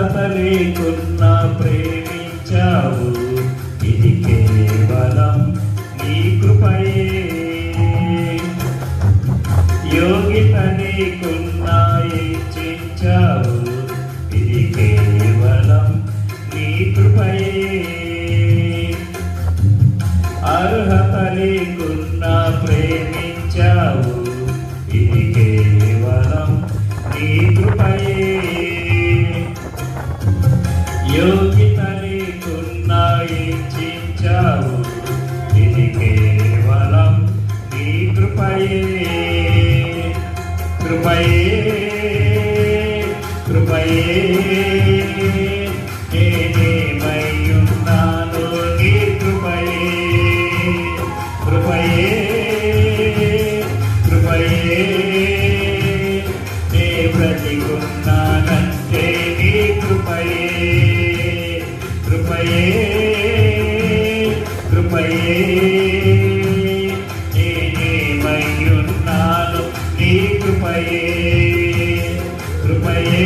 అర్హత లేకున్నా ప్రేమించావు, ఇది కేవలం నీ కృపయే. యోగ్యత లేకున్నా ఇచ్చించావు, ఇది కేవలం నీ కృపయే. అర్హత లేకున్నా ప్రేమించావు, ఇది కేవలం నీ కృపయే. యోగ్యత లేకున్నా ఇచ్చించావు, ఇది కేవలం నీ కృపయే. కృపయే కృపయే నేనేమయ్యున్నాను నీ కృపయే. కృపయే కృపయే నే బ్రతికున్నానంటే నీ కృపయే. కృపయే కృపయే నేనేమయ్యున్నాను నీ కృపయే. కృపయే